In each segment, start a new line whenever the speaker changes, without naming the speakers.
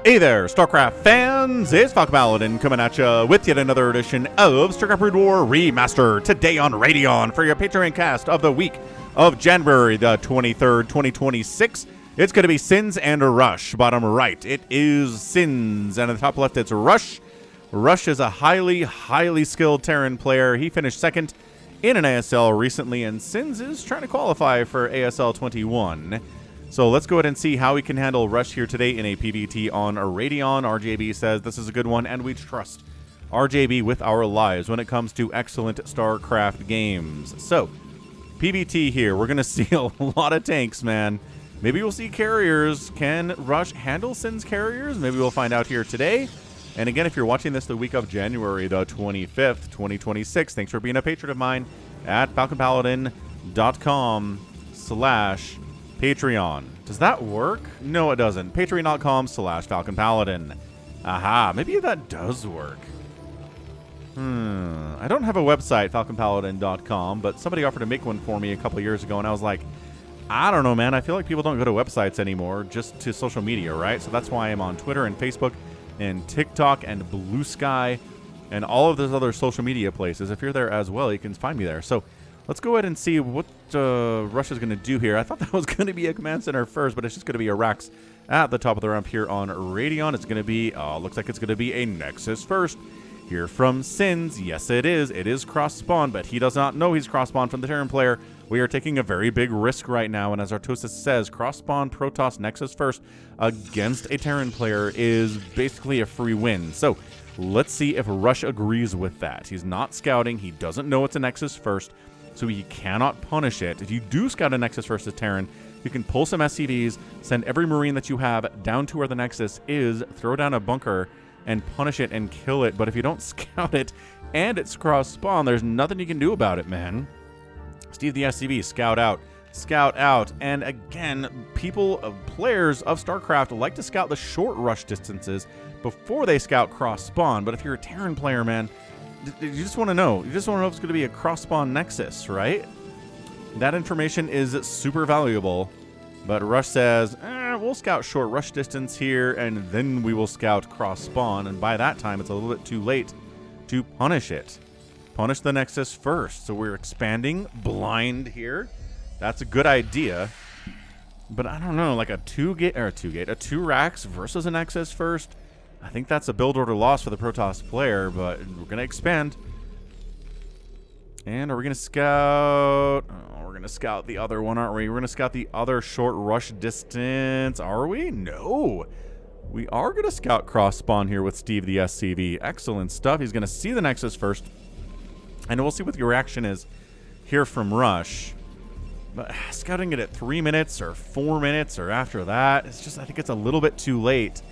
Hey there, StarCraft fans! It's Falcon Paladin coming at you with yet another edition of StarCraft Brood War Remastered today on Radeon for your Patreon cast of the week of January the 23rd, 2026. It's going to be Sins and Rush. Bottom right, it is Sins, and at the top left, it's Rush. Rush is a highly skilled Terran player. He finished second in an ASL recently, and Sins is trying to qualify for ASL 21. So let's go ahead and see how we can handle Rush here today in a PvT on Radeon. RJB says this is a good one, and we trust RJB with our lives when it comes to excellent StarCraft games. So, PvT here. We're going to see a lot of tanks, man. Maybe we'll see carriers. Can Rush handle Sin's carriers? Maybe we'll find out here today. And again, if you're watching this the week of January the 25th, 2026, thanks for being a patron of mine at falconpaladin.com/Patreon. Does that work? No, it doesn't. Patreon.com/FalconPaladin. Aha, maybe that does work. I don't have a website, falconpaladin.com, but somebody offered to make one for me a couple years ago, and I was like, I don't know, man. I feel like people don't go to websites anymore, just to social media, right? So that's why I'm on Twitter and Facebook and TikTok and Blue Sky and all of those other social media places. If you're there as well, you can find me there. So let's go ahead and see what Rush is going to do here. I thought that was going to be a command center first, but it's just going to be a Rax at the top of the ramp here on Radeon. It's going to be, looks like it's going to be a Nexus first here from Sins. Yes, it is. It is cross-spawn, but he does not know he's cross-spawn from the Terran player. We are taking a very big risk right now, and as Artosis says, cross-spawn Protoss Nexus first against a Terran player is basically a free win. So let's see if Rush agrees with that. He's not scouting. He doesn't know it's a Nexus first, so he cannot punish it. If you do scout a Nexus versus Terran, you can pull some SCVs, send every Marine that you have down to where the Nexus is, throw down a bunker, and punish it and kill it. But if you don't scout it and it's cross-spawn, there's nothing you can do about it, man. Steve the SCV, scout out. Scout out. And again, players of StarCraft like to scout the short rush distances before they scout cross-spawn. But if you're a Terran player, man, you just want to know. You just want to know if it's going to be a cross-spawn Nexus, right? That information is super valuable. But Rush says, we'll scout short rush distance here, and then we will scout cross-spawn. And by that time, it's a little bit too late to punish it. Punish the Nexus first. So we're expanding blind here. That's a good idea. But I don't know, like a two racks versus a Nexus first. I think that's a build order loss for the Protoss player, but we're going to expand. And are we going to scout? Oh, we're going to scout the other one, aren't we? We're going to scout the other short rush distance. Are we? No. We are going to scout cross-spawn here with Steve the SCV. Excellent stuff. He's going to see the Nexus first. And we'll see what the reaction is here from Rush. But scouting it at 3 minutes or 4 minutes or after that, it's just, I think it's a little bit too late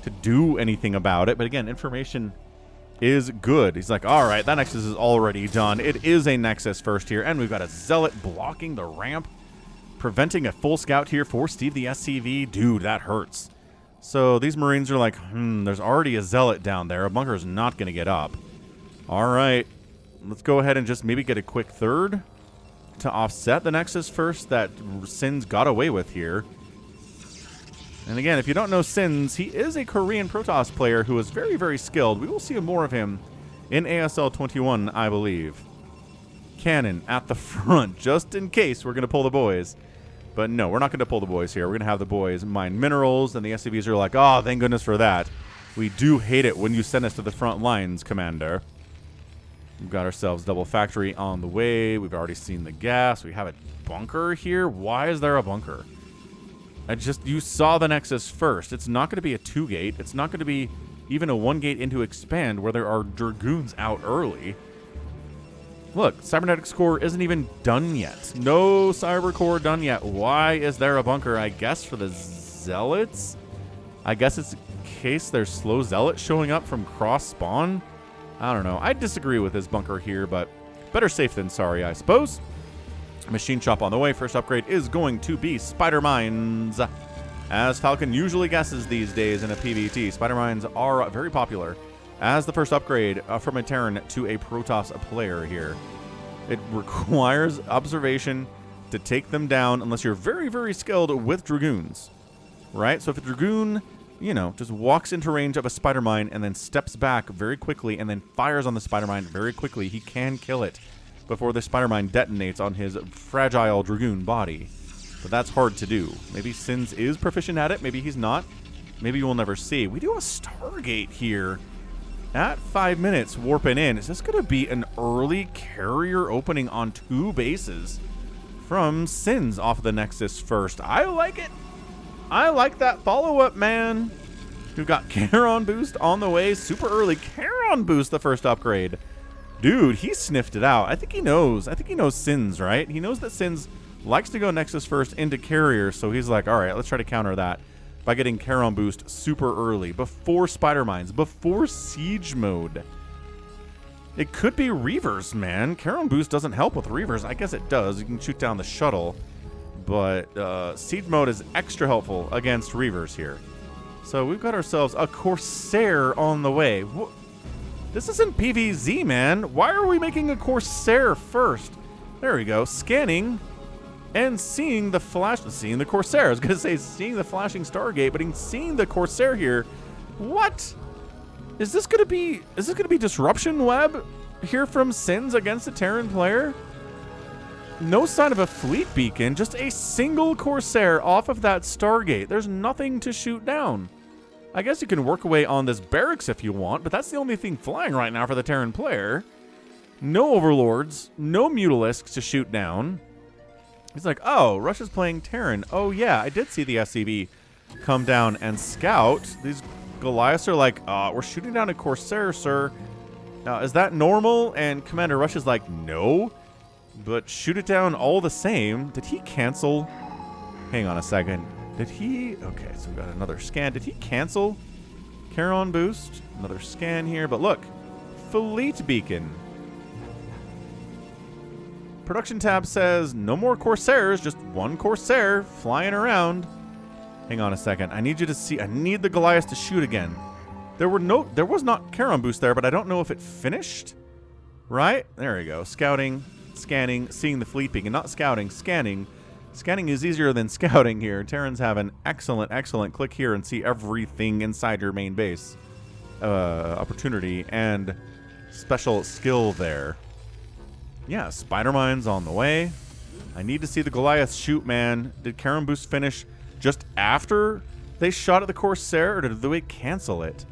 to do anything about it. But again, information is good. He's like, all right, that Nexus is already done. It is a Nexus first here, and we've got a Zealot blocking the ramp, preventing a full scout here for Steve the SCV. Dude, that hurts. So these Marines are like, there's already a Zealot down there. A bunker is not going to get up. All right, let's go ahead and just maybe get a quick third to offset the Nexus first that Sins got away with here. And again, if you don't know Sins, he is a Korean Protoss player who is very skilled. We will see more of him in ASL 21, I believe. Cannon at the front, just in case we're going to pull the boys. But no, we're not going to pull the boys here. We're going to have the boys mine minerals, and the SCVs are like, oh, thank goodness for that. We do hate it when you send us to the front lines, Commander. We've got ourselves double factory on the way. We've already seen the gas. We have a bunker here. Why is there a bunker? You saw the Nexus first. It's not going to be a 2-gate. It's not going to be even a 1-gate into expand where there are Dragoons out early. Look, Cybernetics Core isn't even done yet. No Cyber Core done yet. Why is there a bunker? I guess for the Zealots? I guess it's in case there's slow Zealot showing up from cross-spawn? I don't know. I disagree with this bunker here, but better safe than sorry, I suppose. Machine shop on the way. First upgrade is going to be Spider Mines. As Falcon usually guesses these days in a PvT, Spider Mines are very popular as the first upgrade from a Terran to a Protoss player here. It requires observation to take them down unless you're very skilled with Dragoons, right? So if a Dragoon you know, just walks into range of a spider mine and then steps back very quickly and then fires on the spider mine very quickly, he can kill it before the spider mine detonates on his fragile Dragoon body. But that's hard to do. Maybe Sins is proficient at it. Maybe he's not. Maybe we'll never see. We do a Stargate here at 5 minutes warping in. Is this going to be an early carrier opening on 2 bases from Sins off of the Nexus first? I like it. I like that follow-up, man. We've got Charon boost on the way. Super early Charon boost, the first upgrade. Dude, he sniffed it out. I think he knows. I think he knows Sins, right? He knows that Sins likes to go Nexus first into carrier, so he's like, all right, let's try to counter that by getting Charon boost super early, before spider mines, before siege mode. It could be Reavers, man. Charon boost doesn't help with Reavers. I guess it does. You can shoot down the shuttle, but siege mode is extra helpful against Reavers here. So we've got ourselves a Corsair on the way. This isn't PvZ, man. Why are we making a Corsair first? There we go. Scanning and seeing the Corsair. I was going to say seeing the flashing Stargate, but seeing the Corsair here. What? Is this going to be Disruption Web here from Sins against a Terran player? No sign of a fleet beacon, just a single Corsair off of that Stargate. There's nothing to shoot down. I guess you can work away on this barracks if you want, but that's the only thing flying right now for the Terran player. No Overlords, no Mutalisks to shoot down. He's like, oh, Russia's playing Terran. Oh, yeah, I did see the SCV come down and scout. These Goliaths are like, we're shooting down a Corsair, sir. Now, is that normal? And Commander Russia's like, no, but shoot it down all the same. Did he cancel? Hang on a second. Did he? Okay, so we got another scan. Did he cancel Charon boost? Another scan here, but look, Fleet Beacon. Production tab says no more Corsairs, just one Corsair flying around. Hang on a second. I need you to see. I need the Goliath to shoot again. There was not Charon boost there, but I don't know if it finished. Right? There we go. Scouting, scanning, seeing the Fleet Beacon. Not scouting, scanning. Scanning is easier than scouting here. Terrans have an excellent click here and see everything inside your main base. Opportunity and special skill there. Yeah, spider mines on the way. I need to see the Goliath shoot, man. Did Charon boost finish just after they shot at the Corsair, or did they cancel it?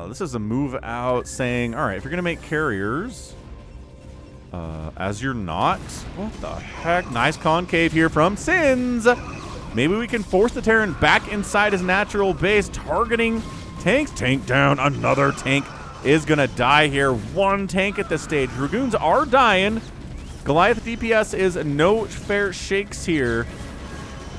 This is a move out saying, all right, if you're going to make carriers, as you're not, what the heck? Nice concave here from Sins. Maybe we can force the Terran back inside his natural base, targeting tanks. Tank down. Another tank is going to die here. One tank at this stage. Dragoons are dying. Goliath DPS is no fair shakes here.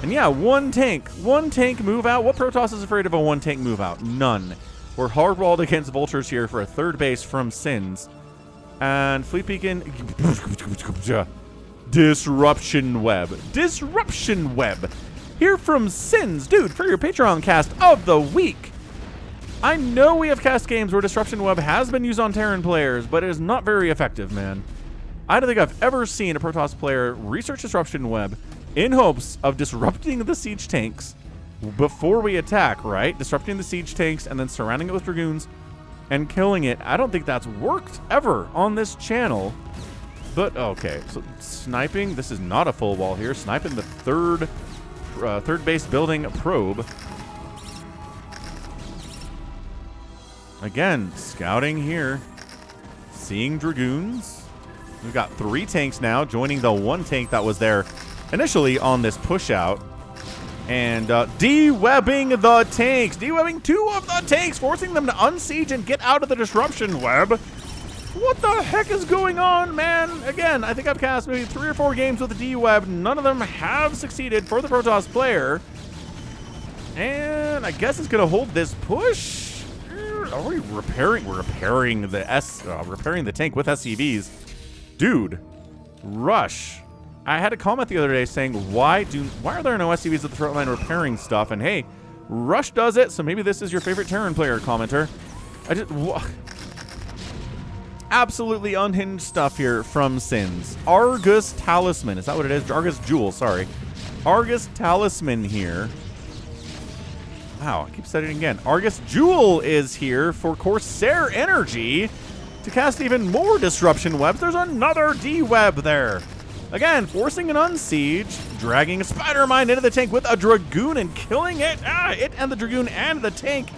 And yeah, one tank move out. What Protoss is afraid of a one tank move out? None. We're hardwalled against vultures here for a third base from Sins. And Fleet Beacon. Disruption Web. Disruption Web. Here from Sins. Dude, for your Patreon cast of the week. I know we have cast games where Disruption Web has been used on Terran players, but it is not very effective, man. I don't think I've ever seen a Protoss player research Disruption Web in hopes of disrupting the siege tanks before we attack, right? Disrupting the siege tanks and then surrounding it with Dragoons and killing it. I don't think that's worked ever on this channel. But, okay, so sniping. This is not a full wall here. Sniping the third base building probe. Again, scouting here. Seeing Dragoons. We've got 3 tanks now, joining the 1 tank that was there initially on this push out. And de-webbing the tanks. De-webbing 2 of the tanks, forcing them to unsiege and get out of the Disruption Web. What the heck is going on, man? Again, I think I've cast maybe 3 or 4 games with the de-web. None of them have succeeded for the Protoss player. And I guess it's going to hold this push. Are we repairing? We're repairing the tank with SCVs. Dude, Rush. I had a comment the other day saying, why are there no SCVs at the front line repairing stuff? And hey, Rush does it, so maybe this is your favorite Terran player commenter. Absolutely unhinged stuff here from Sins. Argus Talisman. Is that what it is? Argus Jewel, sorry. Argus Talisman here. Wow, I keep saying it again. Argus Jewel is here for Corsair Energy to cast even more disruption webs. There's another D-web there. Again, forcing an unsiege, dragging a Spider Mine into the tank with a Dragoon and killing it. It and the Dragoon and the tank.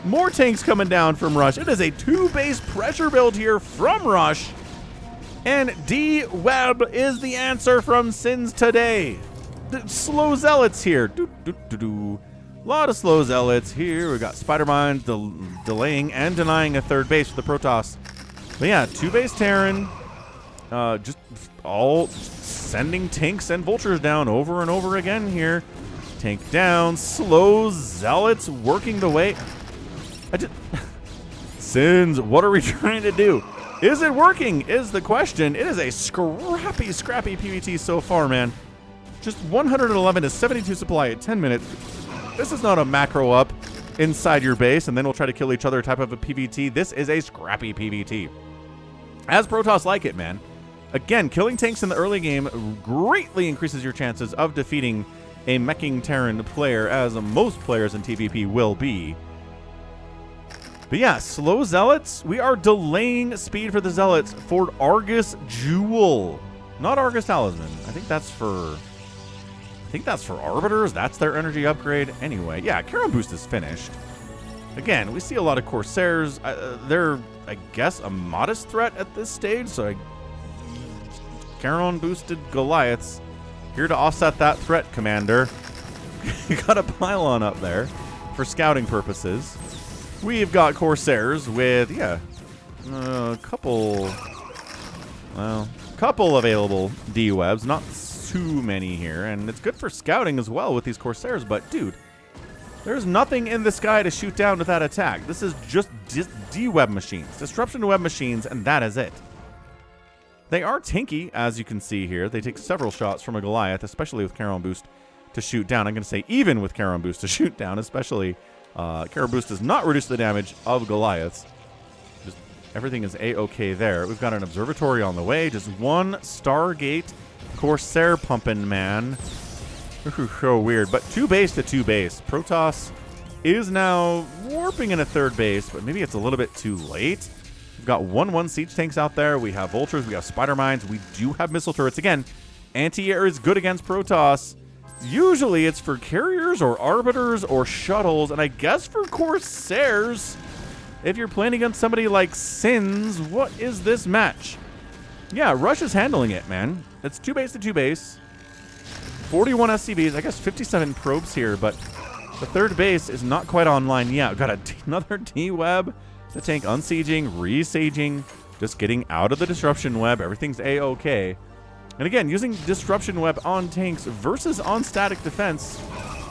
More tanks coming down from Rush. It is a 2-base pressure build here from Rush. And D-web is the answer from Sins today. The slow Zealots here. A lot of slow Zealots here. We got Spider Mines delaying and denying a third base for the Protoss. But yeah, 2-base Terran. Just all sending tanks and vultures down over and over again here. Tank down. Slow Zealots working the way. Sins, what are we trying to do? Is it working is the question. It is a scrappy PvT so far, man. Just 111 to 72 supply at 10 minutes. This is not a macro up inside your base, and then we'll try to kill each other type of a PvT. This is a scrappy PvT. As Protoss like it, man. Again, killing tanks in the early game greatly increases your chances of defeating a meching Terran player, as most players in TVP will be. But yeah, slow Zealots. We are delaying speed for the Zealots for Argus Jewel. Not Argus Talisman. I think that's for Arbiters. That's their energy upgrade. Anyway, yeah, Charon Boost is finished. Again, we see a lot of Corsairs. They're, I guess, a modest threat at this stage. So Charon boosted Goliaths. Here to offset that threat, Commander. You got a pylon up there for scouting purposes. We've got Corsairs with, a couple available D-webs. Not too many here, and it's good for scouting as well with these Corsairs, but dude, there's nothing in the sky to shoot down with that attack. This is just D-web machines, disruption web machines, and that is it. They are tanky, as you can see here. They take several shots from a Goliath, especially with Charon Boost to shoot down. I'm going to say even with Charon Boost to shoot down, especially Charon Boost does not reduce the damage of Goliaths. Just everything is A-okay there. We've got an observatory on the way, just one Stargate Corsair pumping, man. So weird, but 2-base to 2-base. Protoss is now warping in a third base, but maybe it's a little bit too late. We've got 1-1 siege tanks out there. We have vultures. We have spider mines. We do have missile turrets. Again, anti-air is good against Protoss. Usually it's for carriers or arbiters or shuttles, and I guess for Corsairs. If you're playing against somebody like Sins, what is this match? Yeah, Rush is handling it, man. It's 2-base to 2-base. 41 SCVs, I guess 57 probes here, but the third base is not quite online yet. We've got another D-web. The tank unsieging, re-saging, just getting out of the disruption web. Everything's A-okay. And again, using disruption web on tanks versus on static defense,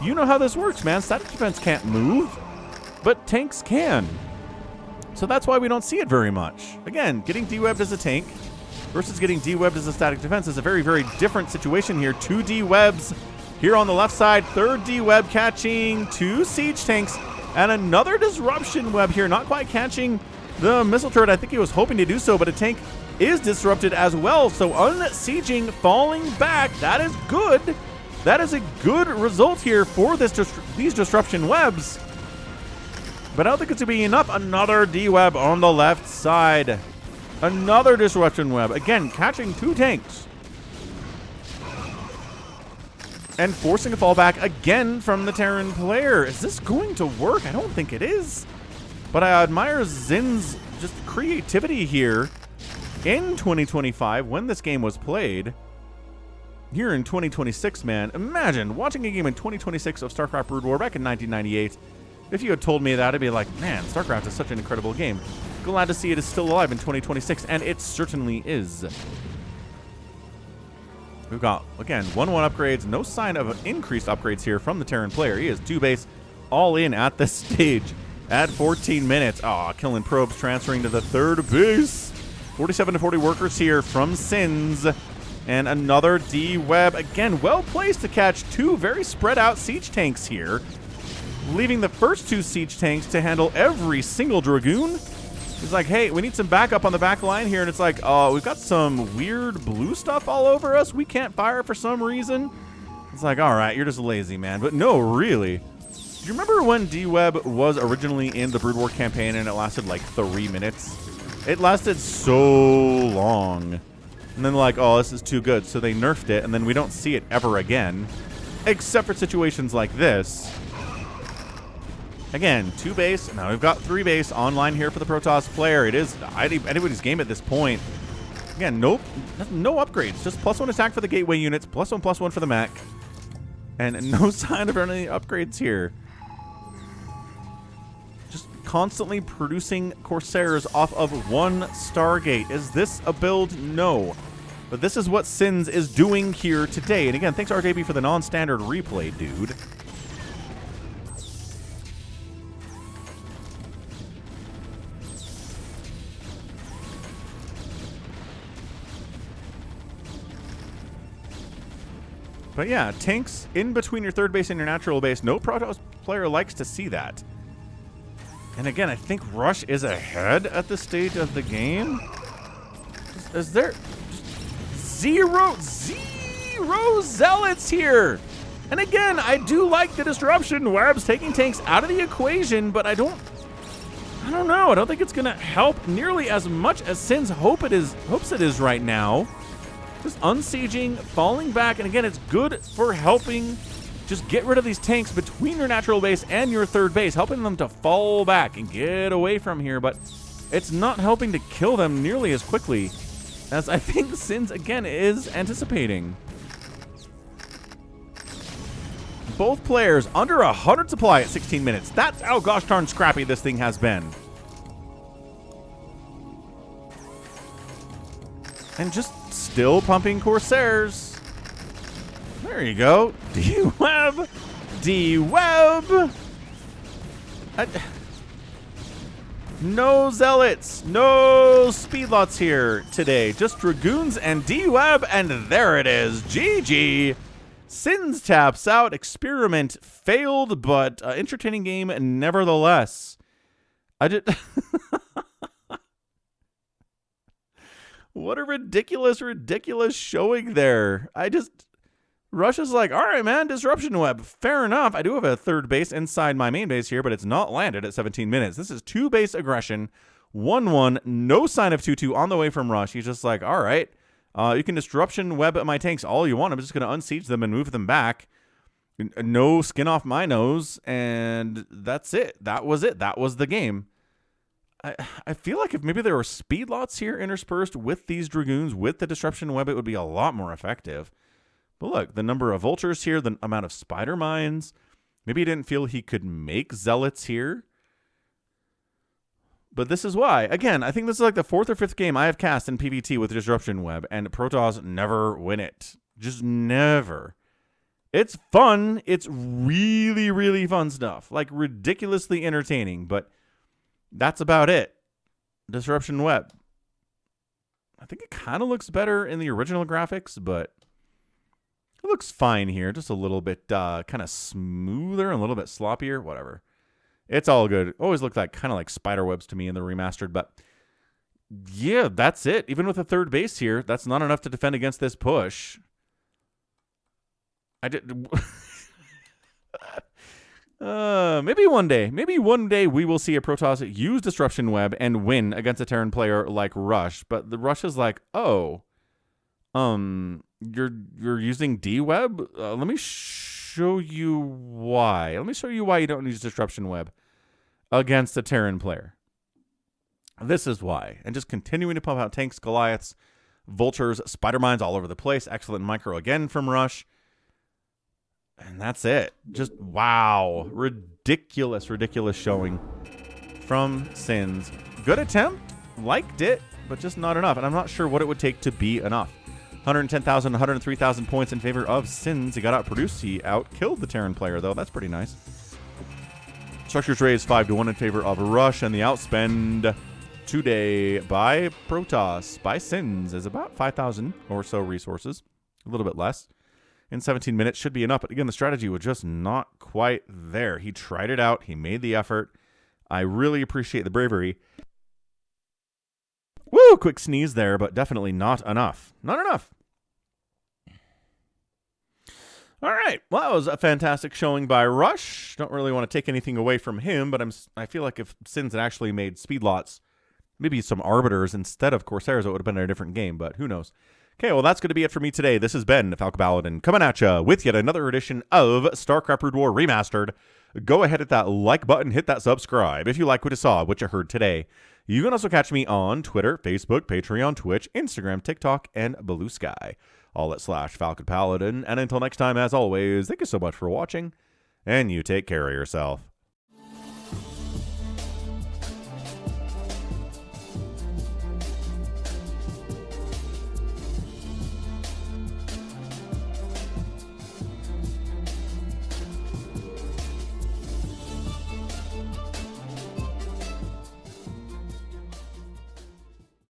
you know how this works, man. Static defense can't move, but tanks can. So that's why we don't see it very much. Again, getting D-webbed as a tank versus getting D-webbed as a static defense is a very, very different situation here. 2 D-webs here on the left side. Third D-web catching 2 siege tanks and another disruption web here. Not quite catching the missile turret. I think he was hoping to do so, but a tank is disrupted as well. So unsieging, falling back. That is good. That is a good result here for these disruption webs. But I don't think it's going to be enough. Another D-web on the left side. Another disruption web. Again, catching 2 tanks. And forcing a fallback again from the Terran player. Is this going to work? I don't think it is. But I admire Zin's just creativity here in 2025 when this game was played. Here in 2026, man. Imagine watching a game in 2026 of StarCraft Brood War back in 1998. If you had told me that, I'd be like, man, StarCraft is such an incredible game. Glad to see it is still alive in 2026, and it certainly is. We've got, again, 1-1 upgrades. No sign of increased upgrades here from the Terran player. He is 2-base all in at this stage at 14 minutes. Aw, killing probes, transferring to the third base. 47 to 40 workers here from Sins. And another D-web. Again, well placed to catch 2 very spread out siege tanks here. Leaving the first 2 siege tanks to handle every single Dragoon. He's like, hey, we need some backup on the back line here. And it's like, oh, we've got some weird blue stuff all over us. We can't fire for some reason. It's like, all right, you're just lazy, man. But no, really. Do you remember when D-Web was originally in the Brood War campaign and it lasted like 3 minutes? It lasted so long. And then like, oh, this is too good. So they nerfed it, and then we don't see it ever again. Except for situations like this. Again, 2 base. Now we've got 3 base online here for the Protoss player. It is anybody's game at this point. Again, no upgrades. Just +1 attack for the gateway units, +1/+1 for the mech. And no sign of any upgrades here. Just constantly producing Corsairs off of 1 Stargate. Is this a build? No. But this is what Sins is doing here today. And again, thanks RJB for the non-standard replay, dude. But yeah, tanks in between your third base and your natural base. No Protoss player likes to see that. And again, I think Rush is ahead at this stage of the game. Is there zero zealots here? And again, I do like the disruption webs taking tanks out of the equation, but I don't know. I don't think it's gonna help nearly as much as Sins hopes it is right now. Just unsieging, falling back, and again, it's good for helping just get rid of these tanks between your natural base and your third base, helping them to fall back and get away from here, but it's not helping to kill them nearly as quickly as I think Sins, again, is anticipating. Both players under 100 supply at 16 minutes. That's how gosh darn scrappy this thing has been. And just still pumping Corsairs. There you go. D-Web. D-Web. No Zealots. No Speedlots here today. Just Dragoons and D-Web. And there it is. GG. Sins taps out. Experiment failed, but entertaining game nevertheless. What a ridiculous showing there. Rush is like, all right, man, disruption web. Fair enough. I do have a third base inside my main base here, but it's not landed at 17 minutes. This is 2 base aggression, 1-1, no sign of 2-2 on the way from Rush. He's just like, all right, you can disruption web at my tanks all you want. I'm just going to unsiege them and move them back. No skin off my nose, and that's it. That was it. That was the game. I feel like if maybe there were speedlots here interspersed with these Dragoons, with the disruption web, it would be a lot more effective. But look, the number of vultures here, the amount of spider mines. Maybe he didn't feel he could make zealots here. But this is why. Again, I think this is like the 4th or 5th game I have cast in PvT with disruption web, and Protoss never win it. Just never. It's fun. It's really, really fun stuff. Like ridiculously entertaining, but that's about it. Disruption web. I think it kind of looks better in the original graphics, but it looks fine here. Just a little bit kind of smoother and a little bit sloppier. Whatever. It's all good. Always looked like kind of like spider webs to me in the remastered, but yeah, that's it. Even with a third base here, that's not enough to defend against this push. Maybe one day we will see a Protoss use disruption web and win against a Terran player like Rush. But the Rush is like, oh, you're using D-Web? Let me show you why. Let me show you why you don't use disruption web against a Terran player. This is why. And just continuing to pump out tanks, Goliaths, vultures, spider mines all over the place. Excellent micro again from Rush. And that's it. Just wow. Ridiculous showing from Sins. Good attempt. Liked it, but just not enough. And I'm not sure what it would take to be enough. 110,000, 103,000 points in favor of Sins. He got outproduced. He out-killed the Terran player, though. That's pretty nice. Structures raised 5-1 in favor of Rush. And the outspend today by Protoss, by Sins, is about 5,000 or so resources. A little bit less. In 17 minutes should be enough. But again, the strategy was just not quite there. He tried it out. He made the effort. I really appreciate the bravery. Woo! Quick sneeze there, but definitely not enough. Not enough. All right. Well, that was a fantastic showing by Rush. Don't really want to take anything away from him, but I feel like if Sins had actually made speed lots, maybe some Arbiters instead of Corsairs, it would have been a different game, but who knows. Okay, well, that's going to be it for me today. This has been Falcon Paladin coming at you with yet another edition of StarCraft Brood War Remastered. Go ahead, hit that like button, hit that subscribe if you like what you saw, what you heard today. You can also catch me on Twitter, Facebook, Patreon, Twitch, Instagram, TikTok, and Blue Sky. All at /Falcon Paladin. And until next time, as always, thank you so much for watching, and you take care of yourself.